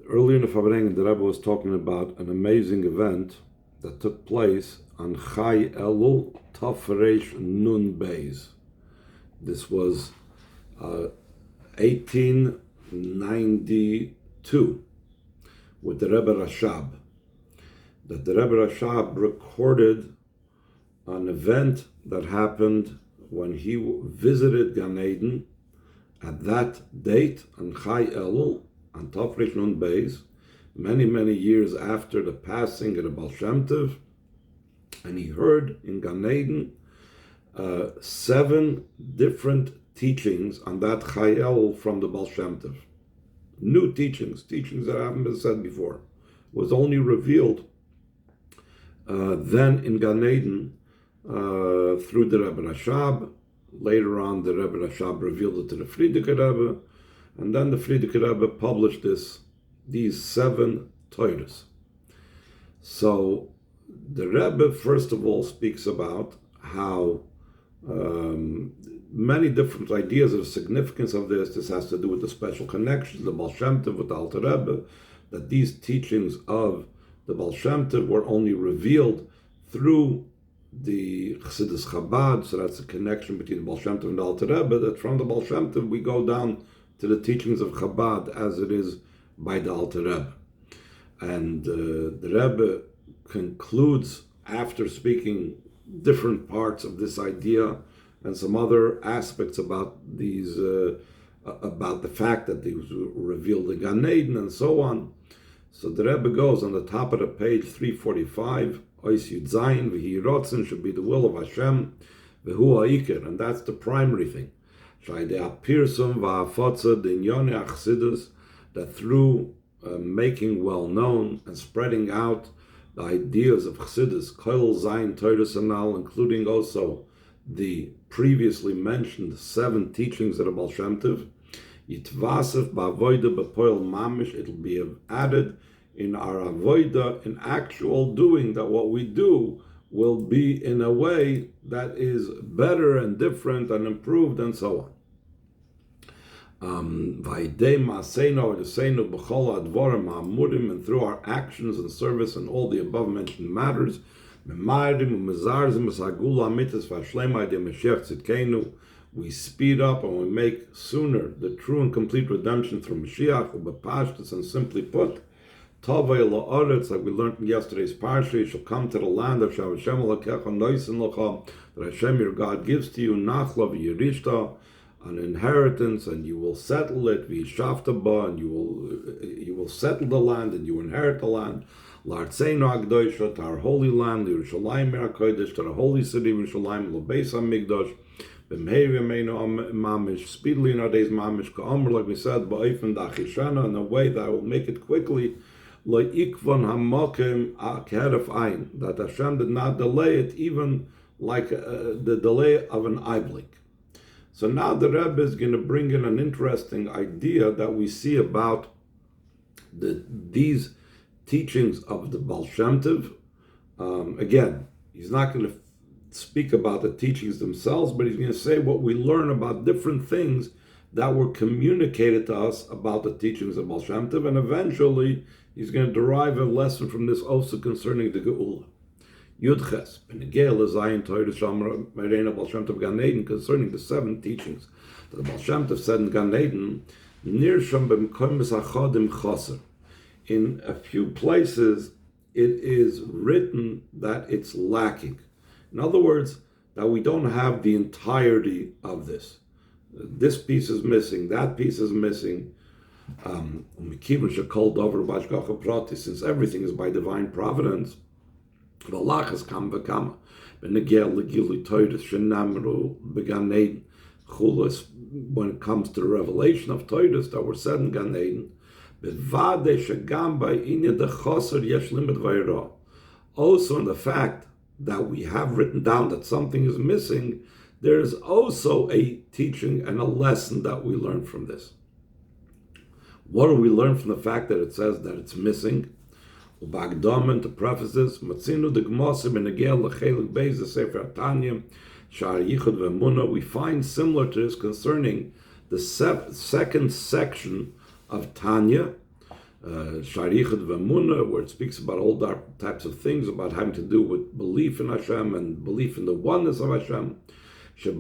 Earlier in the Farbrengen, the Rebbe was talking about an amazing event that took place on Chai Elul Tafresh Nun Beis. This was 1892 with the Rebbe Rashab. That the Rebbe Rashab recorded an event that happened when he visited Gan Eden at that date on Chai Elul on Tafresh Nun Beis, many years after the passing of the Baal Shem Tov, and he heard in Gan Eden 7 different teachings on that Chai Elul from the Baal Shem Tov. New teachings that haven't been said before, was only revealed then in Gan Eden through the Rebbe Rashab. Later on, the Rebbe Rashab revealed it to the Frierdiker Rebbe, and then the Frierdiker Rebbe published these 7 Torahs. So the Rebbe, first of all, speaks about how many different ideas of the significance of this. This has to do with the special connections, the Baal Shem Tov with the Alter Rebbe, that these teachings of the Baal Shem Tov were only revealed through the Chassidus Chabad, so that's the connection between the Baal Shem Tov and the Alter Rebbe, that from the Baal Shem Tov we go down to the teachings of Chabad as it is by the Alter Rebbe. And the Rebbe concludes, after speaking different parts of this idea and some other aspects about these, about the fact that these were revealed in Gan Eden and so on. So the Rebbe goes on the top of the page 345, Ois Yud Zayin, V'hi Rotzen should be the will of Hashem, V'hu Ha'ikir, and that's the primary thing. Shaydei Apirsum V'Hafotza D'Inyonei Achsidus, that through making well known and spreading out the ideas of Chassidus, Kol Zayin Torahs Anal, including also the previously mentioned 7 teachings of the Baal Shem Tov, Yitvasef Ba'avoida B'Poel Mamish, it'll be added in our avoida, in actual doing, that what we do will be in a way that is better and different and improved and so on. And through our actions and service and all the above mentioned matters, we speed up and we make sooner the true and complete redemption through Mashiach, and simply put, Tovei la'aretz, like we learned in yesterday's parsha, you shall come to the land of Hashem Elokecha noisen lecha, that Hashem your God gives to you, nachla v'yirishta, an inheritance, and you will settle it, v'yishavta ba, and you will settle the land, and you inherit the land, la'artzeinu ha'kdosha, to our holy land, Yerushalayim ha'kodesh, to the holy city of Yerushalayim, l'beis ha'mikdash, b'mehei v'meinu mamish, speedily in our days mamish, ka'omer, like we said, ba'ofen da'achishana, in a way that I will make it quickly, that Hashem did not delay it, even like the delay of an eye blink. So now the Rebbe is going to bring in an interesting idea that we see about these teachings of the Baal Shem Tov. Again, he's not going to speak about the teachings themselves, but he's going to say what we learn about different things that were communicated to us about the teachings of Baal Shem Tov, and eventually he's going to derive a lesson from this also concerning the Geula. Yudches, Benegel Zayin Torah Shamar Mereina Baal Shem Tov Gan Eden, concerning the 7 teachings that the Baal Shem Tov said in Gan Eden, Nirsham B'Mkoim Achadim Chaser. In a few places, it is written that it's lacking. In other words, that we don't have the entirety of this. This piece is missing, that piece is missing. Since everything is by divine providence, when it comes to the revelation of Torahs that were said in Gan Eden, also in the fact that we have written down that something is missing, there is also a teaching and a lesson that we learn from this. What do we learn from the fact that it says that it's missing? Ubagdom, to prefaces, Matzinu de Gmosim and Negel Lechelik Beis the Sefer Tanya, Shar Yichud V'Emuna. We find similar to this concerning the second section of Tanya, Sharichad V'Emunah, where it speaks about all types of things about having to do with belief in Hashem and belief in the oneness of Hashem. In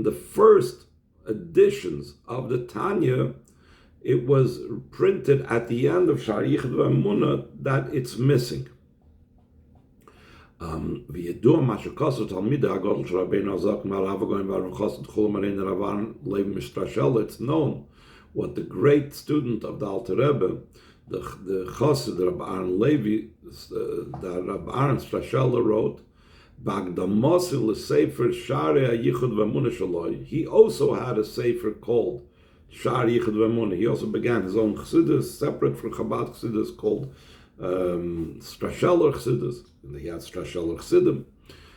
the first editions of the Tanya, it was printed at the end of Sharichad V'Emunah that it's missing. It's known what the great student of the Alter Rebbe, the Chassid Rabbi Aaron Levi, that Rabbi Aaron Strashella wrote, he also had a sefer called Shar Yichud V'Emunah. He also began his own chassidus, separate from Chabad chassidus, called Strasheller chassidus. And he had Strasheller chassidim.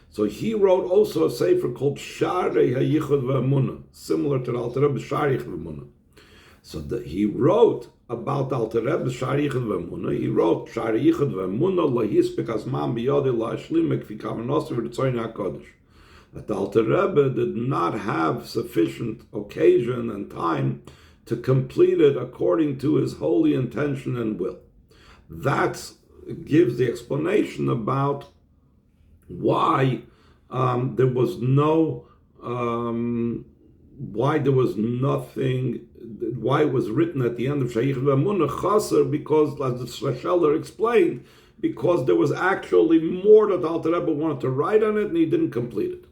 So he wrote also a sefer called Sharei HaYichud V'Emunah, similar to the Alter Rebbe Shar Yichud V'Emunah. So he wrote about the Alter Rebbe Shar Yichud V'Emunah. He wrote Shar Yichud V'Emunah lahispik azman biyadi la'ashlim k'fi kavanos v'ritzoyin HaKadosh. That the Alter Rebbe did not have sufficient occasion and time to complete it according to his holy intention and will. That gives the explanation about why there was nothing, why it was written at the end of Shayich V'Emunah Chaser, because, as the Strasheller explained, because there was actually more that Alter Rebbe wanted to write on it and he didn't complete it.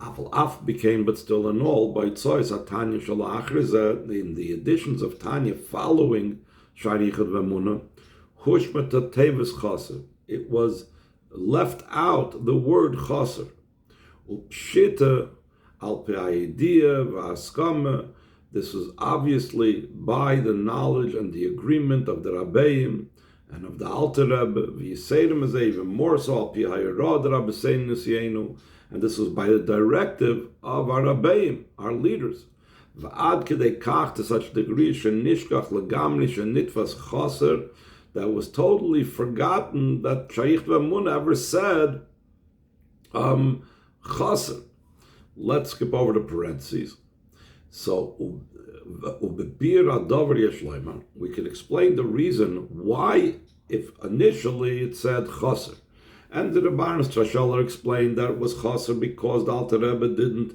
Af became, but still in all, by Tzois HaTanya Shalachrizah, in the editions of Tanya following Shayich V'Emunah, Hushmat Tevis Chaser. It was left out the word Chaser. Upshita al Pe'ayidiyah V'askama. This was obviously by the knowledge and the agreement of the Rabbeim and of the Alter Rebbe. V'yiseirim is even more so al Pe'ayirah Rabbi Sein Nisiyenu. And this was by the directive of our Rabbeim, our leaders. V'ad kedei kach, to such a degree, shenishkach legamri shenitfas Chaser, that was totally forgotten that Shayich V'Emunah ever said Chaser. Let's skip over the parentheses. So, we can explain the reason why, if initially it said Chaser. And the Rebbeinu Strasheller explained that it was Chaser because the Alter Rebbe didn't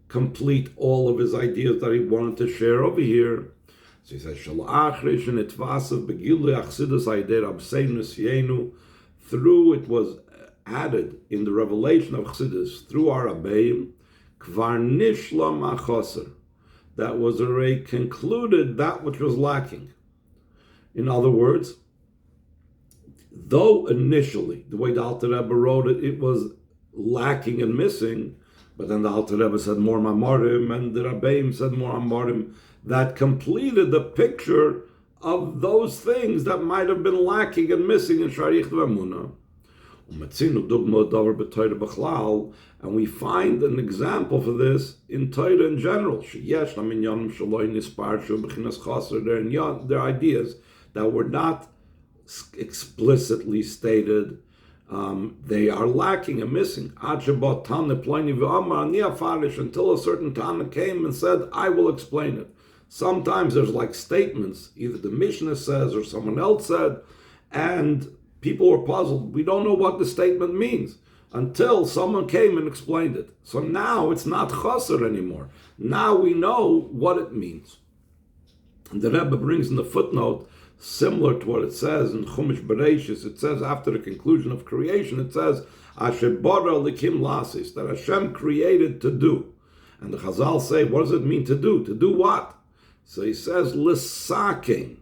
complete all of his ideas that he wanted to share over here. So he says, through it was added in the revelation of Chassidus, through our Rabbeim, kvar nishlam achaser, that was already concluded that which was lacking. In other words, though initially, the way the Alter Rebbe wrote it, it was lacking and missing, but then the Alter Rebbe said more Mamorim, and the Rabbeim said more Mamorim, that completed the picture of those things that might have been lacking and missing in Shayich V'Emunah. And we find an example for this in Torah in general. There are ideas that were not explicitly stated. They are lacking and missing. Until a certain Tana came and said, I will explain it. Sometimes there's like statements, either the Mishnah says or someone else said, and people were puzzled. We don't know what the statement means until someone came and explained it. So now it's not Chaser anymore. Now we know what it means. And the Rebbe brings in the footnote, similar to what it says in Chumash Bereishis. It says after the conclusion of creation, it says, Asher bara likim lasis, that Hashem created to do. And the Chazal say, what does it mean to do? To do what? So he says, lisaking,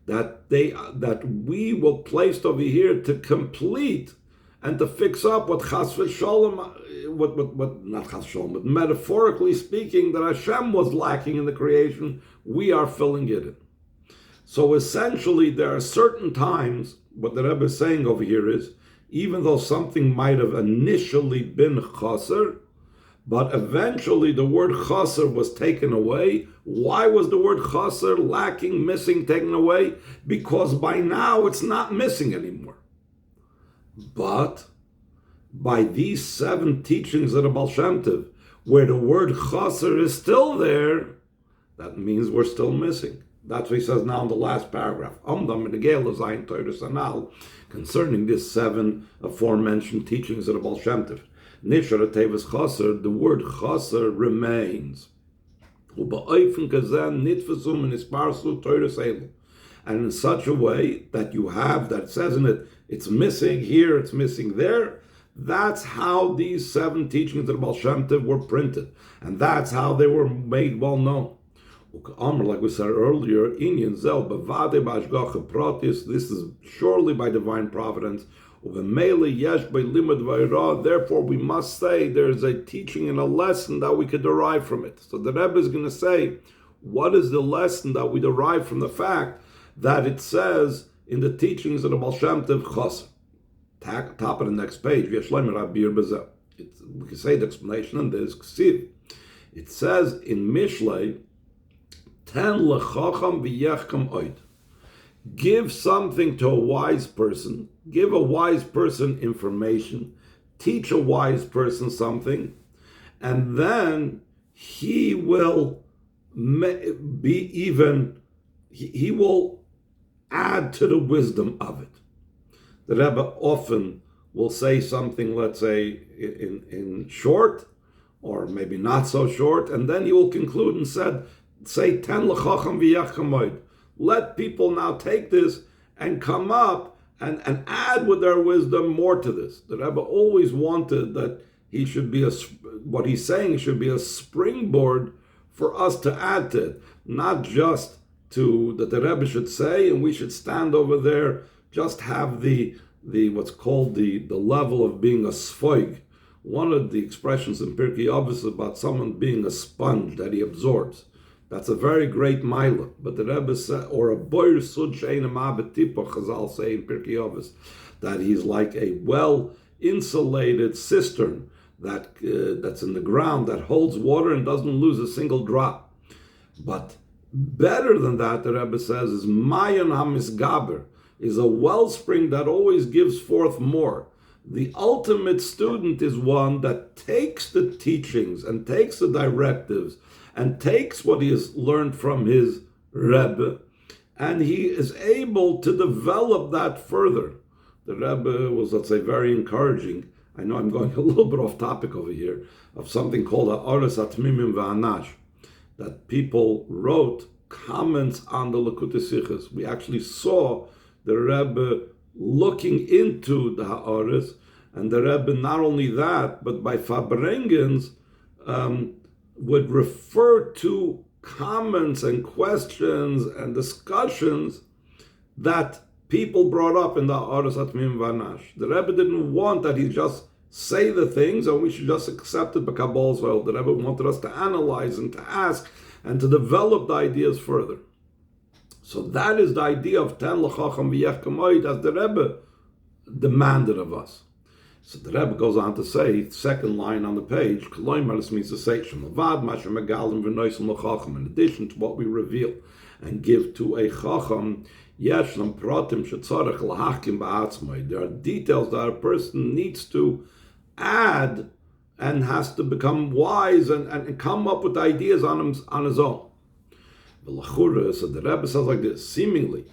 that we were placed over here to complete and to fix up what chas v'sholem, what not chas v'sholem, but metaphorically speaking, that Hashem was lacking in the creation, we are filling it in. So essentially, there are certain times, what the Rebbe is saying over here is, even though something might have initially been chaser, but eventually the word chaser was taken away. Why was the word chaser lacking, missing, taken away? Because by now it's not missing anymore. But by these 7 teachings of the Baal Shem Tov, where the word chaser is still there, That means we're still missing. That's what he says now in the last paragraph. Concerning these 7 aforementioned teachings of the Baal Shem Tov. The word chaser remains. And in such a way that you have, that it says in it, it's missing here, it's missing there. That's how these 7 teachings of the Baal Shem Tov were printed. And that's how they were made well known. Like we said earlier, this is surely by divine providence. Therefore, we must say there's a teaching and a lesson that we could derive from it. So the Rebbe is going to say, what is the lesson that we derive from the fact that it says in the teachings of the Baal Shem Tov Chaser? Top of the next page. We can say the explanation, and there's Ksiv. It says in Mishlei, Ten lechacham v'yechkam oid. Give something to a wise person. Give a wise person information. Teach a wise person something, and then he will be even. He will add to the wisdom of it. The Rebbe often will say something, let's say in short, or maybe not so short, and then he will conclude and say ten l'chacham v'yacham oid. Let people now take this and come up and add with their wisdom more to this. The Rebbe always wanted that he should be what he's saying should be a springboard for us to add to it, not just that the Rebbe should say and we should stand over there, just have the what's called the level of being a sfoig. One of the expressions in Pirkei Avos is about someone being a sponge that he absorbs. That's a very great milah. But the Rebbe said, or a boyer sud she'eina ma'betipa, Chazal say in Pirkei Avos, that he's like a well-insulated cistern that's in the ground, that holds water and doesn't lose a single drop. But better than that, the Rebbe says, is mayan hamisgaber, is a wellspring that always gives forth more. The ultimate student is one that takes the teachings and takes the directives and takes what he has learned from his Rebbe, and he is able to develop that further. The Rebbe was, let's say, very encouraging. I know I'm going a little bit off topic over here, of something called Ha'aras Atmimim Va'anash, that people wrote comments on the Likutei Sichos. We actually saw the Rebbe looking into the Ha'aras, and the Rebbe, not only that, but by Farbrengens, would refer to comments and questions and discussions that people brought up in the Ha'aras Atmim Vanash. The Rebbe didn't want that he just say the things and we should just accept it by Kabbal's will. The Rebbe wanted us to analyze and to ask and to develop the ideas further. So that is the idea of Ten L'chacham V'yechkam Oid as the Rebbe demanded of us. So the Rebbe goes on to say, second line on the page, this means to say, in addition to what we reveal and give to a Chacham, there are details that a person needs to add and has to become wise and come up with ideas on his own. So the Rebbe says like this, seemingly,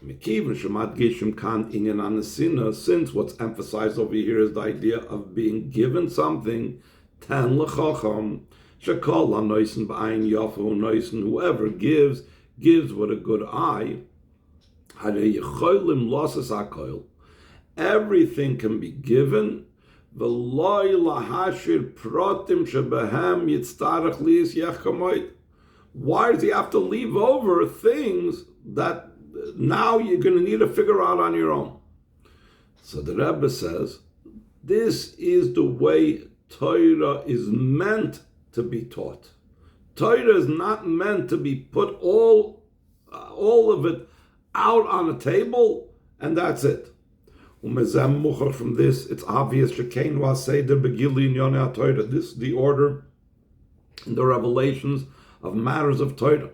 since what's emphasized over here is the idea of being given something, whoever gives with a good eye, everything can be given, why does he have to leave over things that now you're going to need to figure out on your own? So the Rebbe says, this is the way Torah is meant to be taught. Torah is not meant to be put all of it out on a table and that's it. From this, it's obvious this is the order in the revelations of matters of Torah.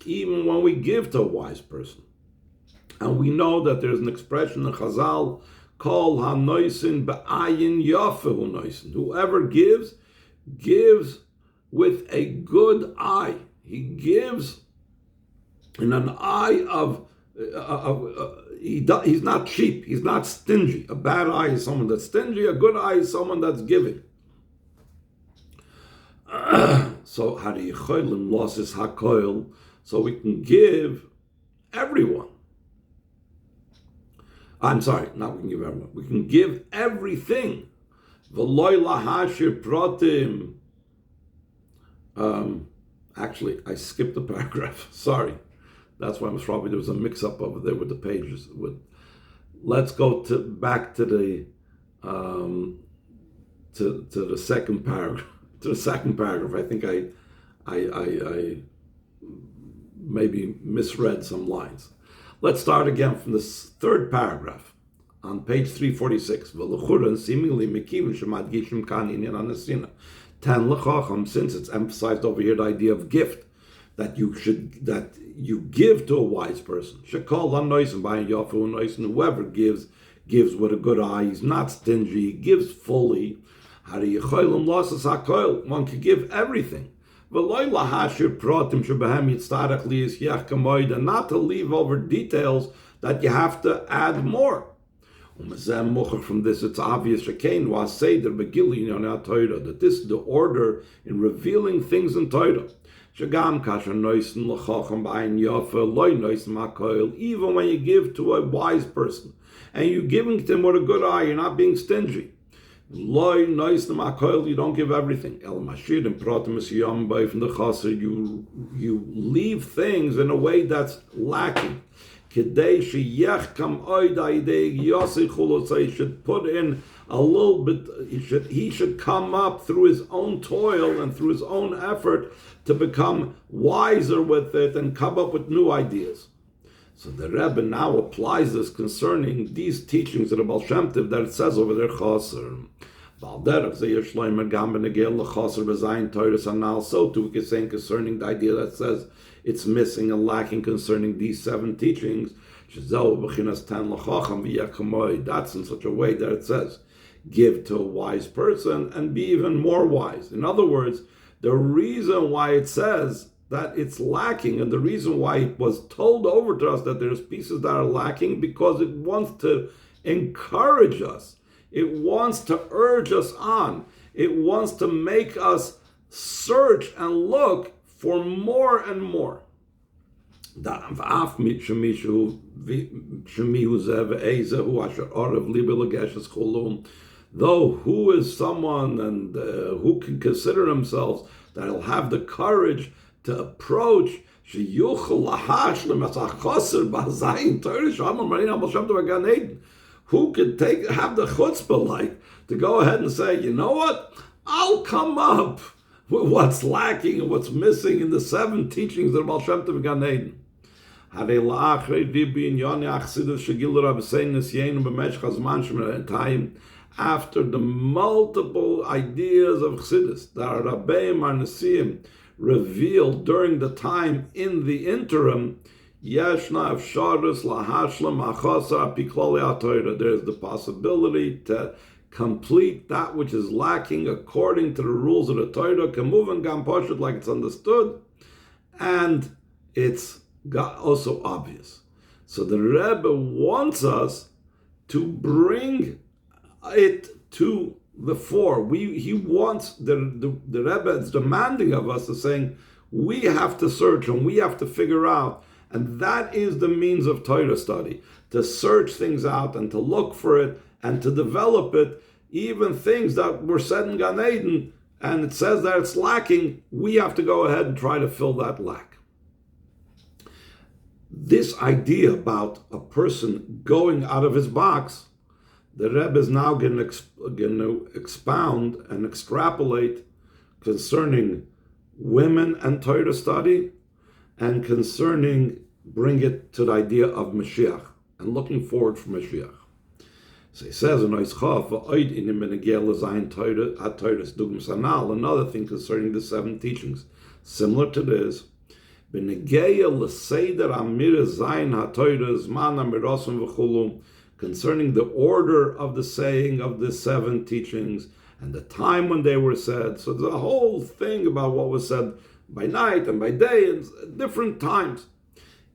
Even when we give to a wise person. And we know that there's an expression in Chazal called hanoisin ba'ayin yafehu noisin. Whoever gives with a good eye. He gives in an eye of he's not cheap. He's not stingy. A bad eye is someone that's stingy. A good eye is someone that's giving. So how do you cholim losses hakoil? So we can give everyone. I'm sorry, not we can give everyone. We can give everything. V'loy lahashir pratim. Actually, I skipped a paragraph. Sorry. That's why probably there was a mix-up over there with the pages. Let's go back to the to the second paragraph. To the second paragraph. I think I maybe misread some lines. Let's start again from this third paragraph on page 346. Seemingly since it's emphasized over here the idea of gift, that you give to a wise person. Whoever gives with a good eye. He's not stingy. He gives fully. One could give everything. And not to leave over details that you have to add more. From this, it's obvious that this is the order in revealing things in Torah. Even when you give to a wise person, and you're giving to him with a good eye, you're not being stingy. You don't give everything. You leave things in a way that's lacking. He should put in a little bit. He should come up through his own toil and through his own effort to become wiser with it and come up with new ideas. So the Rebbe now applies this concerning these teachings of the Baal Shem Tov that it says over there, Chaser. So too we can say concerning the idea that says it's missing and lacking concerning these 7 teachings. That's in such a way that it says, give to a wise person and be even more wise. In other words, the reason why it says that it's lacking, and the reason why it was told over to us that there's pieces that are lacking, because it wants to encourage us. It wants to urge us on. It wants to make us search and look for more and more. Though who is someone and who can consider themselves that will have the courage to approach who could have the chutzpah like to go ahead and say, you know what, I'll come up with what's lacking and what's missing in the 7 teachings of Baal Shem Tov Gan Eden. After the multiple ideas of Chassidus that are Rabbeim are Nesiim revealed during the time in the interim, there's the possibility to complete that which is lacking according to the rules of the Torah, Kemuvan Gam Poshet, like it's understood, and it's also obvious. So the Rebbe wants us to bring it to the fore. He wants the Rebbe is demanding of us, is saying we have to search and we have to figure out, and that is the means of Torah study, to search things out and to look for it and to develop it. Even things that were said in Gan Eden and it says that it's lacking, we have to go ahead and try to fill that lack. This idea about a person going out of his box, the Rebbe is now going to expound and extrapolate concerning women and Torah study, and concerning bring it to the idea of Mashiach and looking forward for Mashiach. So he says another thing concerning the 7 teachings, similar to this. Concerning the order of the saying of the 7 teachings and the time when they were said. So there's a whole thing about what was said by night and by day and different times.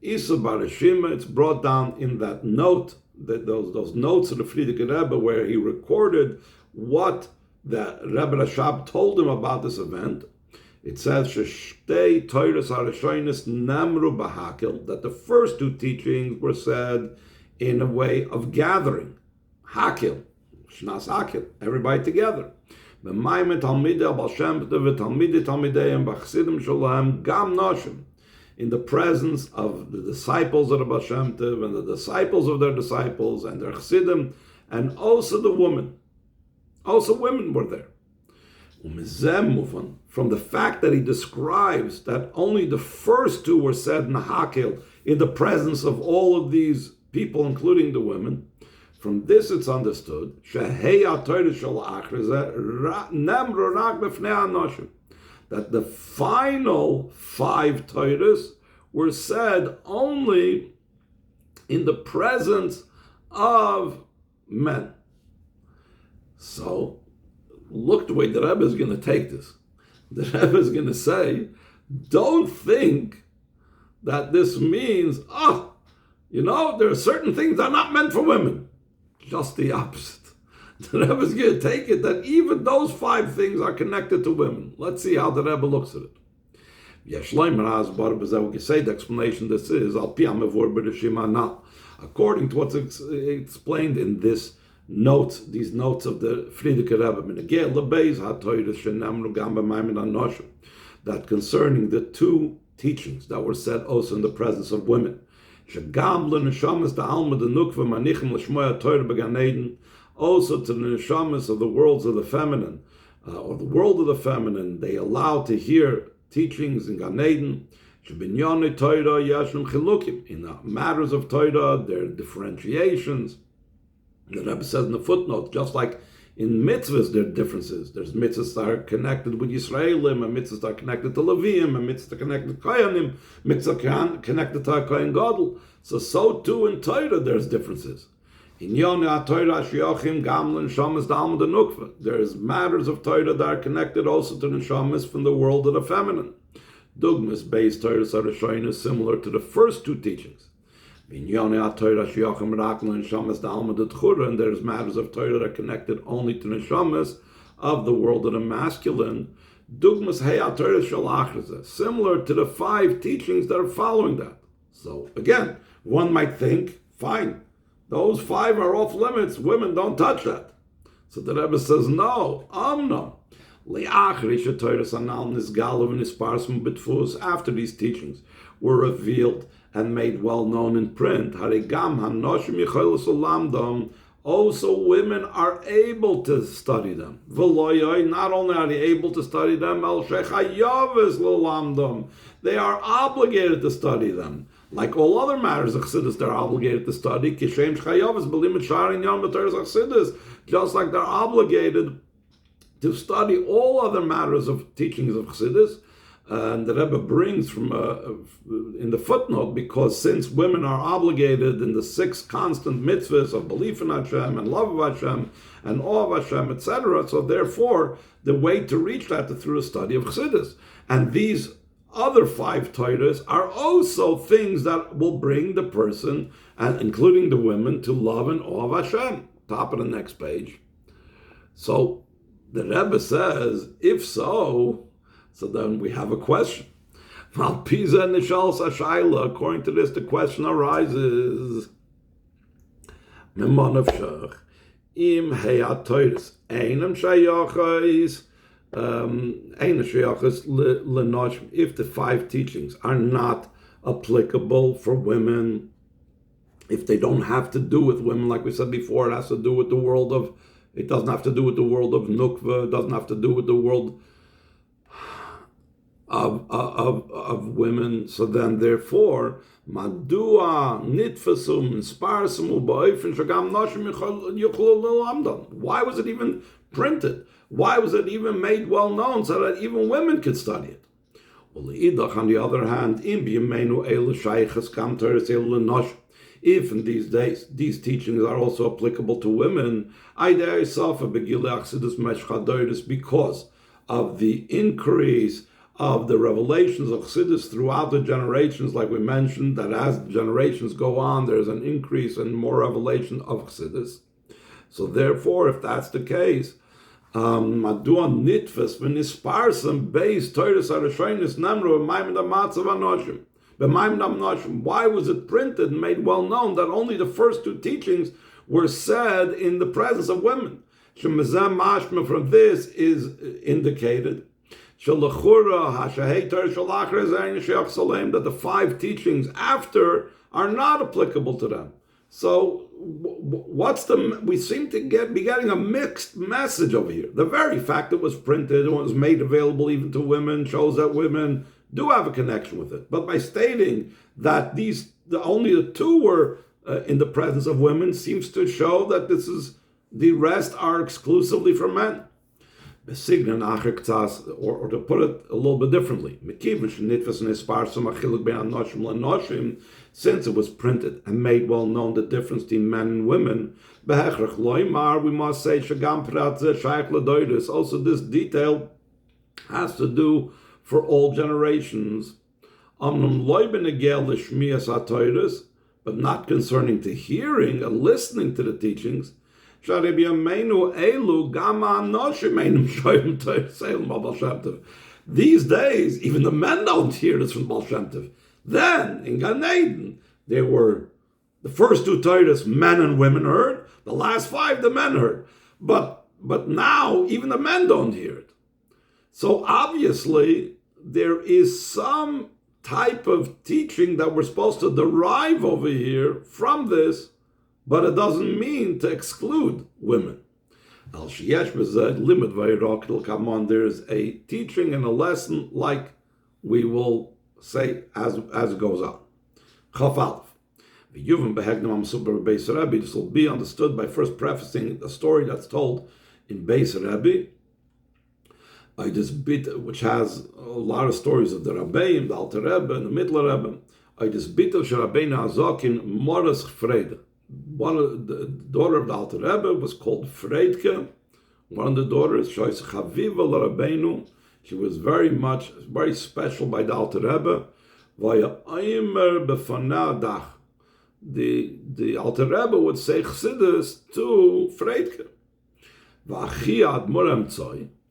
Isa Barashima, it's brought down in that note, that those notes of the Frierdiker Rebbe, where he recorded what the Rebbe Rashab told him about this event. It says Shtei Toiras Harashonis Namru Bahakil, that the first two teachings were said in a way of gathering. Hakil, Shnas Hakil, everybody together. B'mayim Talmidei Baal Shem Tov Talmidei Talmideiim B'chasidim Shalom Gam Noshim, in the presence of the disciples of the Baal Shem Tov and the disciples of their disciples and their Chassidim, and also the women. Also women were there. From the fact that he describes that only the first two were said in Hakil, in the presence of all of these people, including the women, from this it's understood that the final 5 Torahs were said only in the presence of men. So, look the way the Rebbe is going to take this. The Rebbe is going to say, don't think that this means, there are certain things that are not meant for women. Just the opposite. The Rebbe is going to take it that even those 5 things are connected to women. Let's see how the Rebbe looks at it. The explanation this is, according to what's explained in this notes, these notes of the Frierdiker Rebbe, that concerning the 2 teachings that were said also in the presence of women. Also to the neshamas of the worlds of the feminine, or the world of the feminine, they allow to hear teachings in Gan Eden. In the matters of Torah, there are differentiations. The Rebbe says in the footnote, just like in mitzvahs, there are differences. There's mitzvahs that are connected with Yisraelim, and mitzvahs that are connected to Leviim, and mitzvahs that are connected to Kohanim, mitzvahs connected to Kohen Gadol. So too in Torah, there's differences. In Yonah Torah Shiochim Gamlin Shamas Dalma the Nukva, there's matters of Torah that are connected also to the Shamas from the world of the feminine. Dugmas based Torah Sarashoin is similar to the first 2 teachings. In Yonah Torah Shiochim Raklin Shamas Dalma the Tchura, and there's matters of Torah that are connected only to the Shamas of the world of the masculine. Dugmas Heya Torah Shalachraza, similar to the 5 teachings that are following that. So again, one might think, fine, those 5 are off limits. Women don't touch that. So the Rebbe says, no, Amna. After these teachings were revealed and made well known in print, also women are able to study them. Not only are they able to study them, they are obligated to study them. Like all other matters of Chassidus, they're obligated to study. Just like they're obligated to study all other matters of teachings of Chassidus. And the Rebbe brings from in the footnote, because since women are obligated in the 6 constant mitzvahs of belief in Hashem and love of Hashem and awe of Hashem, etc., so therefore the way to reach that is through a study of Chassidus. And these other 5 Torahs are also things that will bring the person, and including the women, to love and awe of Hashem. Top of the next page. So the Rebbe says, if so then we have a question. According to this, the question arises: if the 5 teachings are not applicable for women, if they don't have to do with women, like we said before, it has to do with the world of, it doesn't have to do with the world of Nukva, it doesn't have to do with the world of women. So then, therefore, Madua nitfasum sparsum u'ba'ofen shagam nashim yuchlu l'lamdan. Why was it even printed? Why was it even made well known so that even women could study it? Well, on the other hand, If in these days these teachings are also applicable to women, because of the increase of the revelations of Chassidus throughout the generations, like we mentioned, that as generations go on, there's an increase in more revelation of Chassidus. So therefore, if that's the case, Madua nitfes v'nisparsem beis Toras HaRishonos nemru b'maimon ha'matzav hanoshim. B'maimon ha'noshim. Why was it printed and made well known that only the first two teachings were said in the presence of women? Shemezem mashma, from this is indicated that the five teachings after are not applicable to them. So we seem to be getting a mixed message over here. The very fact it was printed and was made available even to women shows that women do have a connection with it. But by stating that only the two were in the presence of women seems to show that the rest are exclusively for men. Or to put it a little bit differently, since it was printed and made well known the difference between men and women, we must say also this detail has to do for all generations, but not concerning to hearing and listening to the teachings. These days, even the men don't hear this from Baal Shem Tov. Then, in Gan Eden, there were the first two Torahs men and women heard, the last five the men heard. But now, even the men don't hear it. So obviously, there is some type of teaching that we're supposed to derive over here from this, but it doesn't mean to exclude women. There's a teaching and a lesson, like we will say as it goes on. This will be understood by first prefacing the story that's told in Beis Rebbe, which has a lot of stories of the Rabbeim, the Alter Rebbe, and the Middle Rebbe. One of the daughter of the Alter Rebbe was called Freidke. One of the daughters, she was very special by the Alter Rebbe. The Alter Rebbe would say Chassidus to Freidke.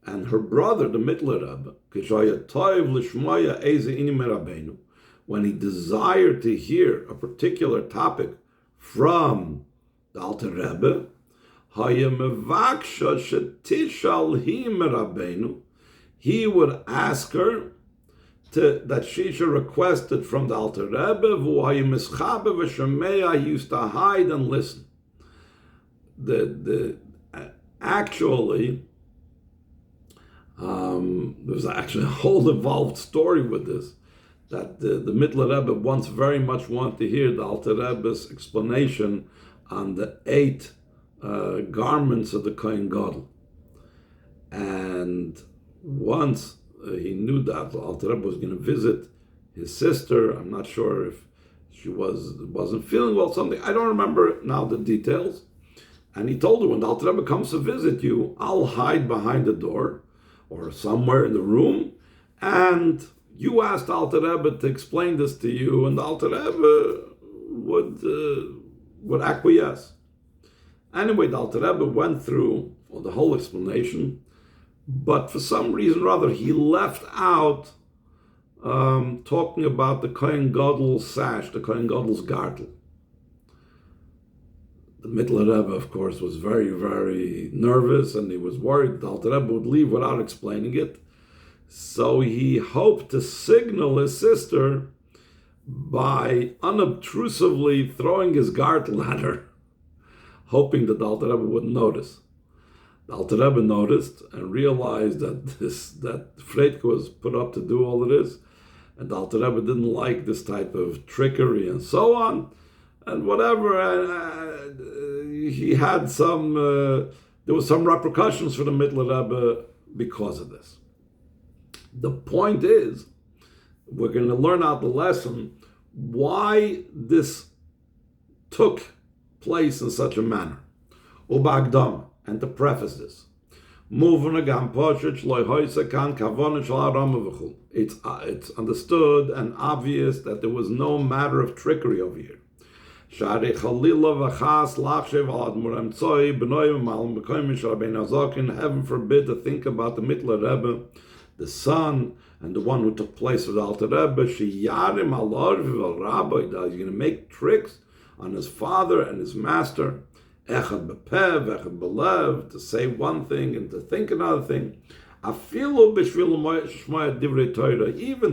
And her brother, the Middle Rebbe, when he desired to hear a particular topic from the Alter Rebbe, he would ask her that she should request it from the Alter Rebbe. He used to hide and listen. There's actually a whole involved story with this, that the Middle Rebbe once very much wanted to hear the Alter Rebbe's explanation on the 8 garments of the Kohen Gadol. And once he knew that the Alter Rebbe was going to visit his sister, I'm not sure if she wasn't feeling well, something, I don't remember now the details. And he told her, when the Alter Rebbe comes to visit you, I'll hide behind the door or somewhere in the room, and you asked the Alter Rebbe to explain this to you, and the Alter Rebbe would acquiesce. Anyway, the Alter Rebbe went through the whole explanation, but for some reason or other, he left out talking about the Kohen Gadol's sash, the Kohen Gadol's gartel. The Middle Rebbe, of course, was very, very nervous, and he was worried the Alter Rebbe would leave without explaining it. So he hoped to signal his sister by unobtrusively throwing his gartel at her, hoping that the Alter Rebbe wouldn't notice. The Alter Rebbe noticed and realized that Freidke was put up to do all of this, and the Alter Rebbe didn't like this type of trickery and so on, and whatever. He had there was some repercussions for the Middle Rebbe because of this. The point is, we're going to learn out the lesson why this took place in such a manner. Ubagdam, and to preface this, it's understood and obvious that there was no matter of trickery over here. Heaven forbid to think about the Mittler Rebbe, the son and the one who took place with Alter Rebbe. He's going to make tricks on his father and his master, to say one thing and to think another thing. Even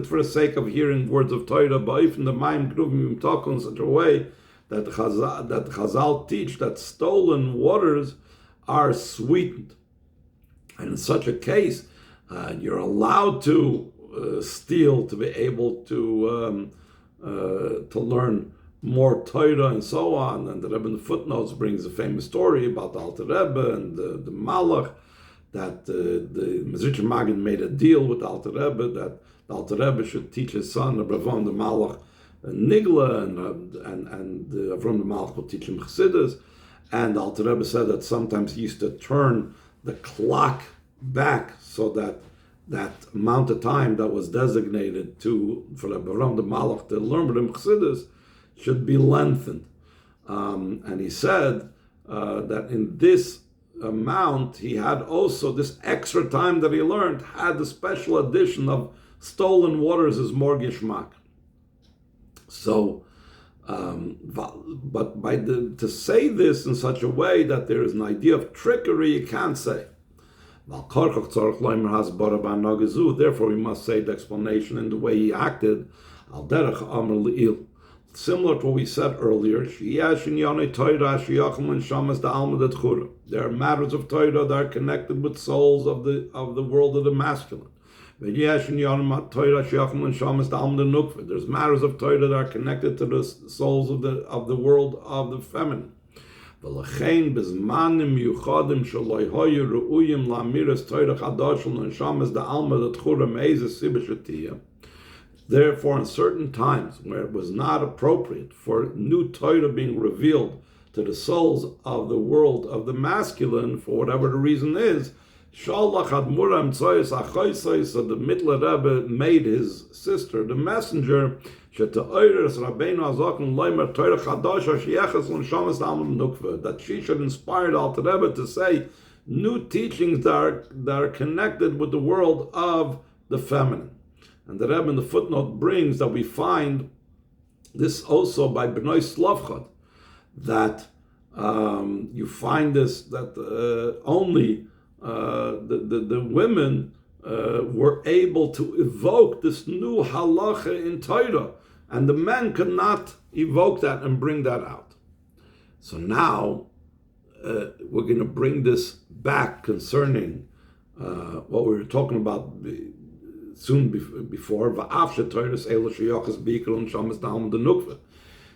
for the sake of hearing words of Torah, in such a way that Chazal teach that stolen waters are sweetened. And in such a case, you're allowed to steal to be able to learn more Torah and so on. And the Rebbe in the footnotes brings a famous story about the Alter Rebbe and the Malach, that the Mezritcher Magen made a deal with the Alter Rebbe that the Alter Rebbe should teach his son, Avram the Malach, Nigla, and Avram the Malach will teach him Chassidus. And the Alter Rebbe said that sometimes he used to turn the clock back so that amount of time that was designated for Avram the Malach to learn with him Chassidus should be lengthened. And he said that in this amount, he had also this extra time that he learned, had the special addition of stolen waters as more gishmak. So, but to say this in such a way that there is an idea of trickery, you can't say. Therefore, we must say the explanation in the way he acted, similar to what we said earlier. There are matters of Torah that are connected with souls of the world of the masculine. There's matters of Torah that are connected to the souls of the world of the feminine. Therefore, in certain times where it was not appropriate for new Torah being revealed to the souls of the world of the masculine, for whatever the reason is, so the Mittler Rebbe made his sister the messenger that she should inspire the Alter Rebbe to say new teachings that are connected with the world of the feminine. And the Rebbe in the footnote brings that we find this also by B'nai Slavchad, that you find this, that only the women were able to evoke this new halacha in Torah, and the men could not evoke that and bring that out. So now we're going to bring this back concerning what we were talking about soon before.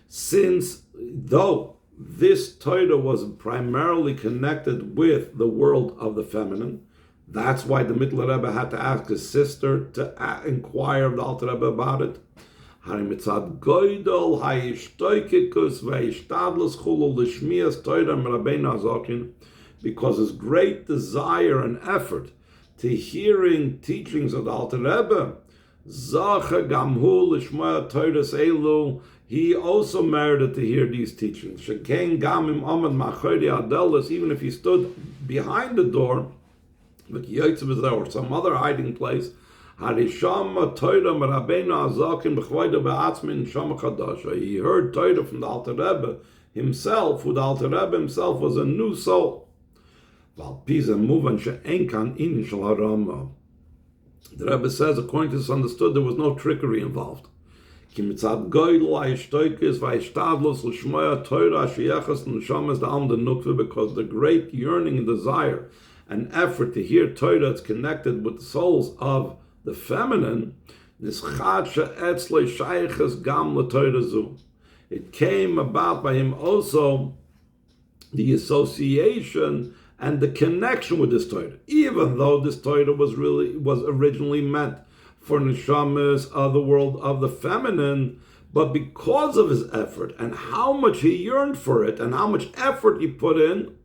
Since though this Torah was primarily connected with the world of the feminine, that's why the Mittler Rebbe had to ask his sister to inquire of the Alter Rebbe about it. Because his great desire and effort to hearing teachings of the Alter Rebbe, he also merited to hear these teachings. Even if he stood behind the door, or some other hiding place, he heard Torah from the Alter Rebbe himself, who the Alter Rebbe himself was a new soul. The Rebbe says, according to this understood, there was no trickery involved. Because the great yearning and desire and effort to hear Torah that's connected with the souls of the feminine, it came about by him also the association and the connection with this Torah, even though this Torah was originally meant for neshamas of the world of the feminine, But because of his effort and how much he yearned for it and how much effort he put in,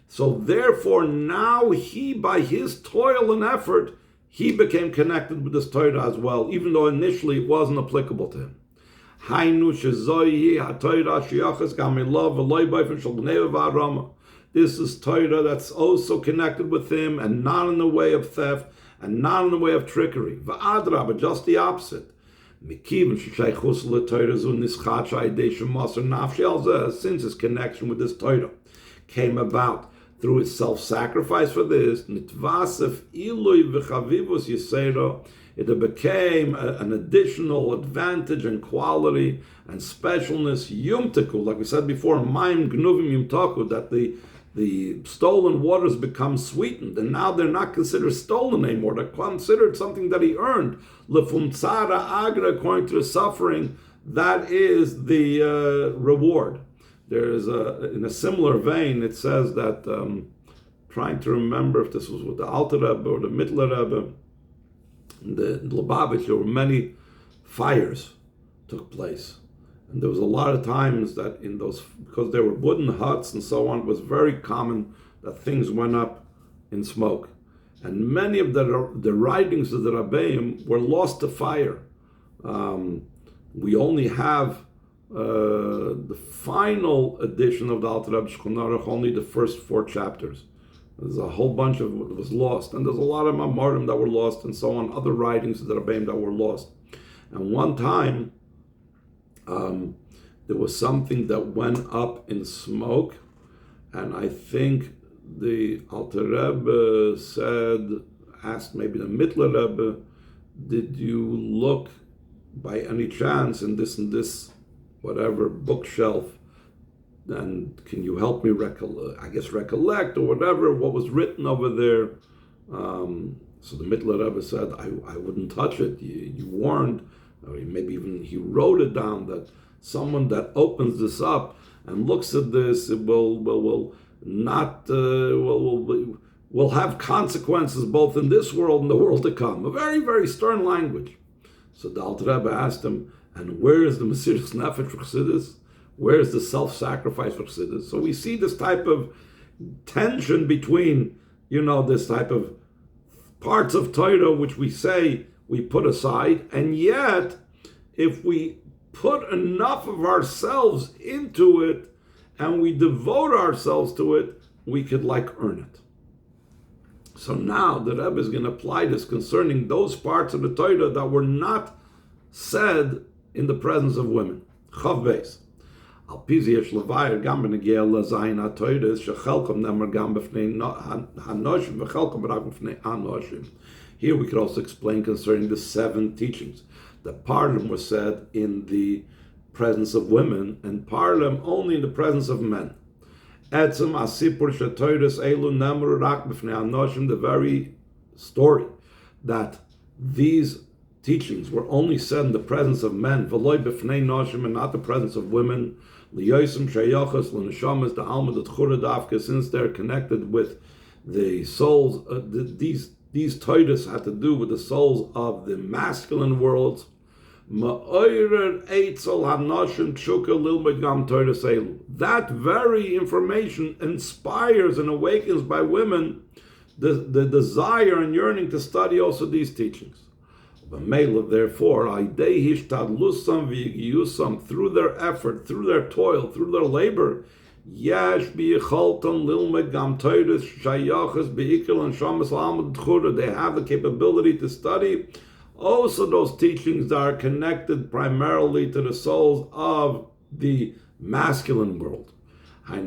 so therefore now he, by his toil and effort, he became connected with this Torah as well, even though initially it wasn't applicable to him. This is Torah that's also connected with him and not in the way of theft and not in the way of trickery. But just the opposite. Since his connection with this Torah came about through his self-sacrifice for this, it became an additional advantage and quality and specialness, yumtaku, like we said before, mayim gnuvim yumtaku, that the stolen waters become sweetened, and now they're not considered stolen anymore. They're considered something that he earned. Lefum tzara agra, according to the suffering, that is the reward. There is in a similar vein, it says that, trying to remember if this was with the Alter Rebbe or the Mittler Rebbe, in the Lubavitch, there were many fires took place. And there was a lot of times that in those, because there were wooden huts and so on, it was very common that things went up in smoke. And many of the writings of the Rabbeim were lost to fire. We only have the final edition of the Alter Rebbe Shulchan Aruch, only the first 4 chapters. There's a whole bunch of what was lost, and there's a lot of Mamorim that were lost, and so on, other writings of the Rabbeim that were lost. And one time, there was something that went up in smoke, and I think the Alter Rebbe asked maybe the Mittler Rebbe, did you look by any chance in this whatever bookshelf, and can you help me recollect or whatever what was written over there? So the Mittler Rebbe said, I wouldn't touch it. You warned, or maybe even he wrote it down, that someone that opens this up and looks at this will have consequences both in this world and the world to come. A very, very stern language. So the Alter Rebbe asked him, and where is the Mesiras Nefesh for Chassidus? Where is the self-sacrifice for Chassidus? So we see this type of tension between, this type of parts of Torah which we say we put aside, and yet if we put enough of ourselves into it and we devote ourselves to it, we could earn it. So now the Rebbe is going to apply this concerning those parts of the Torah that were not said in the presence of women. Chav Beis. Al pizi yesh levayer gam b'negeya lezayin ha'toyres shechelkom nemer gam b'fnei hanoshim v'chelkom rak b'fnei anoshim. Here we could also explain concerning the 7 teachings. That part of them was said in the presence of women, and part of them only in the presence of men. Etzem asipur shetoyres elu nemer rak b'fnei anoshim, the very story that these teachings were only said in the presence of men, v'loy b'fnei noshim, and not the presence of women. Liyosim sheyachas l'neshamas the alma the tchura davka, since they're connected with the souls. These Torahs had to do with the souls of the masculine worlds. Ma'orer eitzel hanoshim tshuka lilmod gam Torah elu. That very information inspires and awakens by women the desire and yearning to study also these teachings. Therefore, through their effort, through their toil, through their labor, they have the capability to study also those teachings that are connected primarily to the souls of the masculine world. It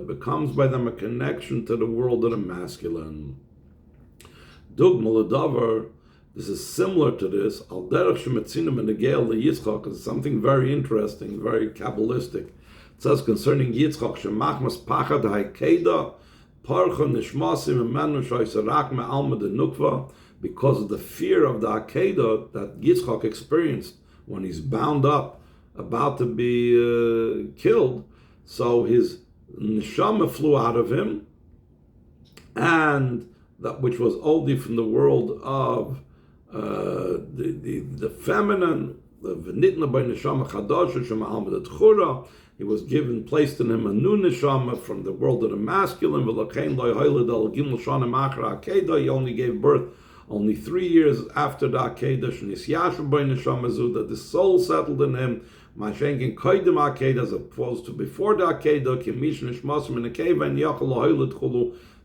becomes by them a connection to the world of the masculine. This is similar to this. Al derech shemetzinim in the Geel the Yitzchak is something very interesting, very Kabbalistic. It says concerning Yitzchak, shemachmas pachad haikeda parcha nishmasim emenu shoyserak me'alma de nukva, because of the fear of the Akedah that Yitzchak experienced when he's bound up, about to be killed. So his neshama flew out of him, and that which was oldie from the world of the feminine, he was placed in him a new neshama from the world of the masculine. He only gave birth only 3 years after the Akedah, that the soul settled in him, as opposed to before the Akedah,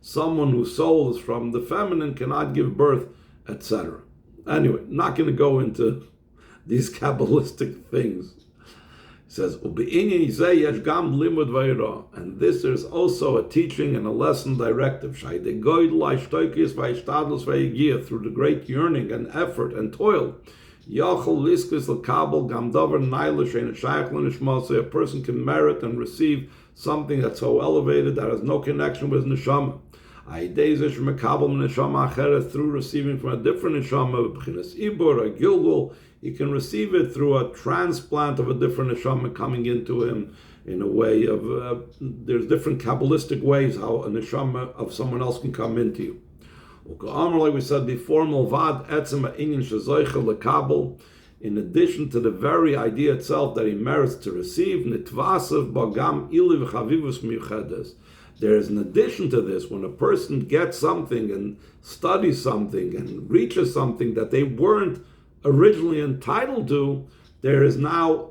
someone whose soul is from the feminine cannot give birth, etc. Anyway, not going to go into these Kabbalistic things. It says, and this is also a teaching and a lesson directive through the great yearning and effort and toil. A person can merit and receive something that's so elevated that has no connection with neshama. Through receiving from a different neshama, he can receive it through a transplant of a different neshama coming into him in a way of, there's different Kabbalistic ways how a neshama of someone else can come into you. Like we said before, in addition to the very idea itself that he merits to receive, there is an addition to this. When a person gets something and studies something and reaches something that they weren't originally entitled to, there is now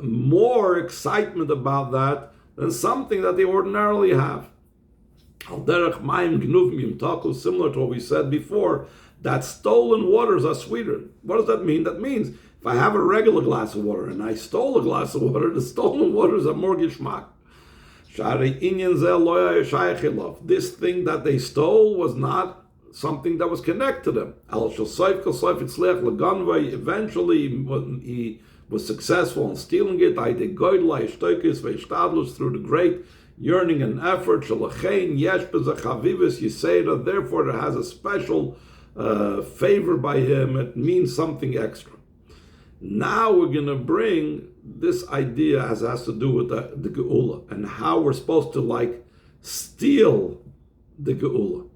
more excitement about that than something that they ordinarily have. Similar to what we said before, that stolen waters are sweeter. What does that mean? That means if I have a regular glass of water and I stole a glass of water, the stolen waters are more geschmack. This thing that they stole was not something that was connected to them. Eventually, he was successful in stealing it. Through the great yearning and effort. Therefore, it has a special favor by him. It means something extra. Now we're going to bring this idea as has to do with the Geula and how we're supposed to steal the Geula.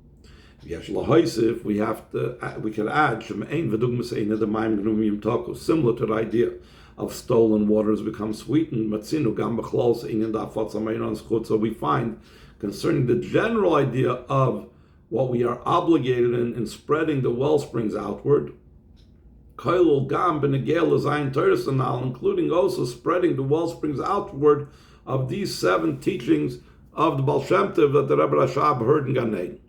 We can add similar to the idea of stolen waters become sweetened. So we find concerning the general idea of what we are obligated in spreading the well springs outward, including also spreading the well springs outward of these 7 teachings of the Baal Shem Tov that the Rebbe Rashab heard in Gan Eden.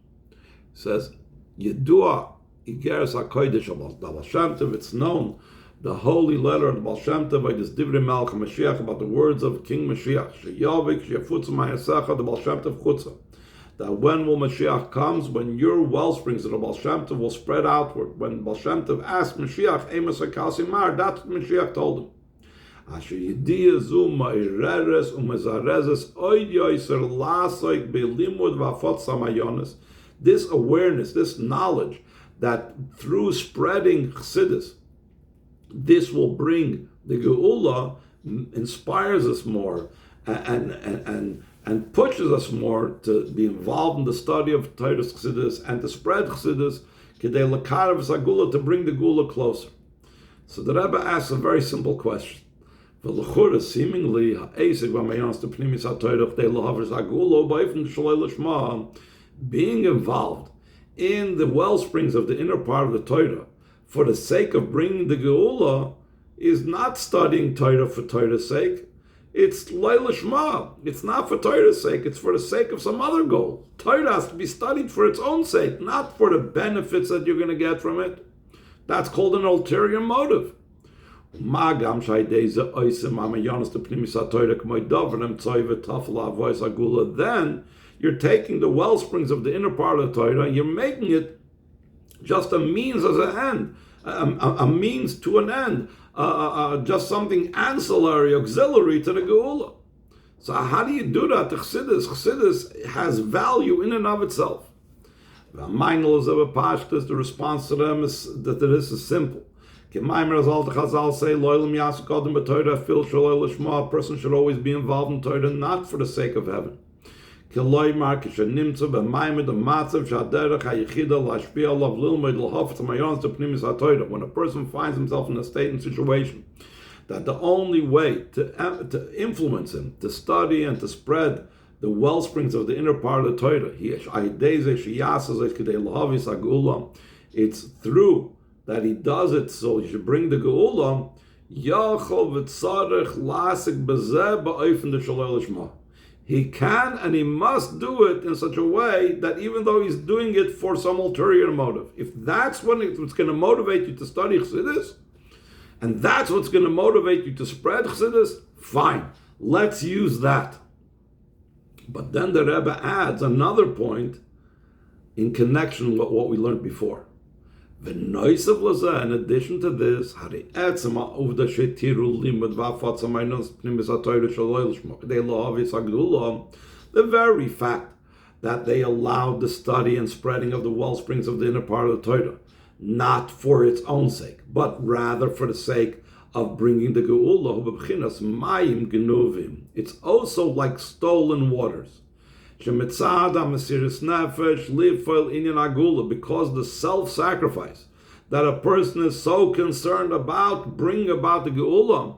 Says, Yedua Igeres HaKodesh of the Baal Shem Tov, it's known, the holy letter of the Baal Shem Tov by this Divrei Melech Mashiach, about the words of King Mashiach, Sheyavik Sheyafutza Mayasecha, the Baal Shem Tov Chutza, that when will Mashiach comes, when your well springs of the Baal Shem Tov will spread outward. When Baal Shem Tov asked Mashiach, Emes HaKasim Mar, that's what Mashiach told him. Asher Yediyah Zu Ma'ireres Umezarezes Oid Yoiser Lasoik Belimud Vafot Samayonis. This awareness, this knowledge, that through spreading Chassidus, this will bring the Geula, inspires us more and pushes us more to be involved in the study of Torah Chassidus and to spread Chassidus, Kedei Lakarev Zagula, to bring the Geula closer. So the Rebbe asks a very simple question. Seemingly, being involved in the well springs of the inner part of the Torah for the sake of bringing the Geula is not studying Torah for Torah's sake. It's Leil Shema. It's not for Torah's sake. It's for the sake of some other goal. Torah has to be studied for its own sake, not for the benefits that you're going to get from it. That's called an ulterior motive. Then you're taking the well springs of the inner part of the Torah and you're making it just a means as an end, a means to an end, just something ancillary, auxiliary to the Geula. So how do you do that to Chassidus? Chassidus has value in and of itself. The response to them is that this is simple. A person should always be involved in Torah, not for the sake of heaven. Keloimar kishenimtza b'maimed matzav shaderech hayichida lashpia alav lilmod l'hafetz ha'mayons d'pnimis ha'toida. When a person finds himself in a state and situation that the only way to influence him, to study and to spread the well springs of the inner part of the Torah, it's through that he does it, so he should bring the Geula. He can and he must do it in such a way that even though he's doing it for some ulterior motive, if that's what's going to motivate you to study Chassidus, and that's what's going to motivate you to spread Chassidus, fine, let's use that. But then the Rebbe adds another point in connection with what we learned before. In addition to this, the very fact that they allowed the study and spreading of the well springs of the inner part of the Torah, not for its own sake, but rather for the sake of bringing the Geula, it's also like stolen waters. Because the self-sacrifice that a person is so concerned about bringing about the Geula,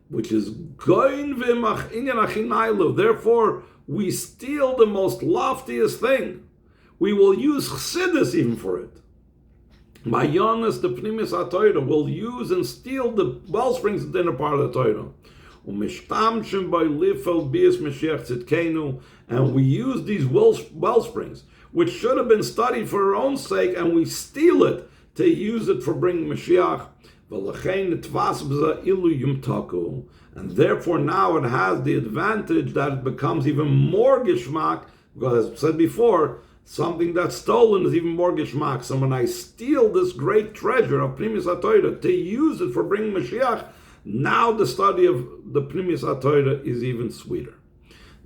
which is therefore we steal the most loftiest thing. We will use Chassidus even for it. Mayonis, the Pnimis HaTorah, will use and steal the well springs of the inner part of the Torah. And we use these well springs, which should have been studied for our own sake, and we steal it to use it for bringing Mashiach. And therefore now it has the advantage that it becomes even more gishmak, because as I said before, something that's stolen is even more gishmak. So when I steal this great treasure of Pnimis HaTorah to use it for bringing Mashiach, now the study of the Pnimis HaTorah is even sweeter.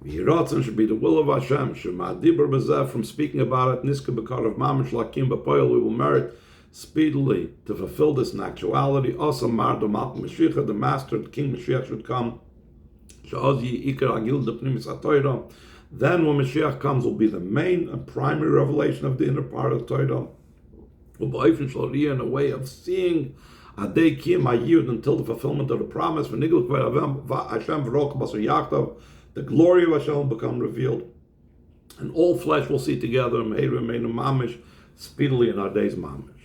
V'yiratzon should be the will of Hashem. Shema'adibur b'zeh, from speaking about it, niska b'kar of mamish lakim b'poil, we will merit speedily to fulfill this in actuality. Also, Mardo Malchim Mashiach, the Master, the King Mashiach should come. She'oz yi'ikar agil the Pnimis HaTorah. Then when Mashiach comes, will be the main and primary revelation of the inner part of Torah. In a way of seeing until the fulfillment of the promise. The glory of Hashem will become revealed, and all flesh will see together speedily in our days mamish.